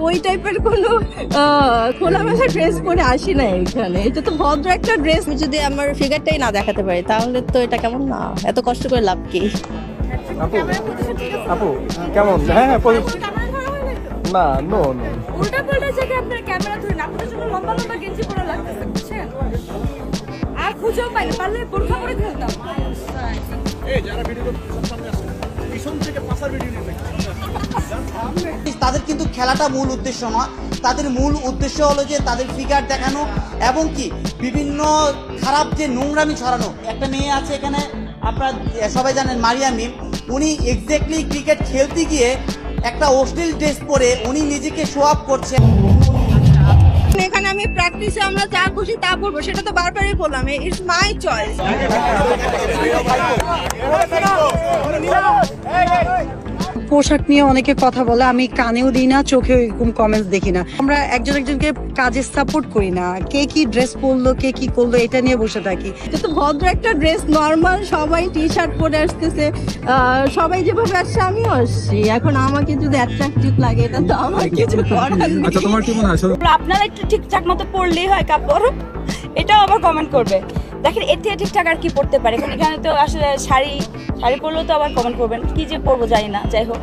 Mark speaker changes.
Speaker 1: ওই টাইপের কোনো খোলামেলা ড্রেস পরে আসি না এখানে। এটা তো ভদ্র একটা ড্রেস। আমি যদি আমার ফিগারটাই না দেখাতে পারি তাহলে তো এটা কেমন না, এত কষ্ট করে লাভ কি?
Speaker 2: আপু আপু কেমন? হ্যাঁ হ্যাঁ না নো নো
Speaker 3: উল্টা পাল্টা জায়গায় আপনার ক্যামেরা ধরে না, আপনার জন্য লম্বা লম্বা গেঞ্জি পরা লাগতেছে, বুঝছেন? আর খুঁজেও পাইলে পারলে বোরখা পরে ফেলতাম।
Speaker 4: এই যারা ভিডিও সামনে আসে পিছন থেকে পাশার ভিডিও নিয়ে
Speaker 5: তাদের কিন্তু খেলাটা মূল উদ্দেশ্য নয়, তাদের মূল উদ্দেশ্য হলো যে তাদের ফিগার দেখানো এবং কি বিভিন্ন খারাপ যে নোংরামি ছড়ানো। একটা মেয়ে আছে এখানে, আপনারা সবাই জানেন মারিয়া মিম, উনি এক্স্যাক্টলি ক্রিকেট খেলতে গিয়ে একটা অশ্লীল ড্রেস পরে উনি নিজেকে শো আপ করছে।
Speaker 1: এখানে আমি প্র্যাকটিসে আমরা যা খুশি তা পড়বো, সেটা তো বারবারই বললাম, ইটস মাই চয়েস।
Speaker 6: পোশাক নিয়ে অনেকে কথা বলে, আমি কানেও দিই না, চোখেও এরকম কমেন্টস দেখি না। আমরা একজন একজনকে কাজে সাপোর্ট করি না, কে কি ড্রেস পরলো কে কি করলো এটা নিয়ে বসে থাকি।
Speaker 1: এটা তো ভদ্র একটা ড্রেস, নর্মাল সবাই টি শার্ট পরে আসতেছে, সবাই যেভাবে আসছে আমিও আসছি। এখন আমাকে যদি অ্যাট্রাকটিভ লাগে এটা তো আমার কিছু করার নেই।
Speaker 2: আচ্ছা তোমার কি মনে হয়?
Speaker 3: আপনারা একটু ঠিকঠাক মতো পড়লেই হয় কাপড়, এটাও আবার কমেন্ট করবে। দেখেন এর থেকে ঠিকঠাক আর কি পড়তে পারে, এখানে তো আসলে শাড়ি পরলেও তো আবার কমেন্ট করবেন, কি যে পরবো জানি না। যাই হোক।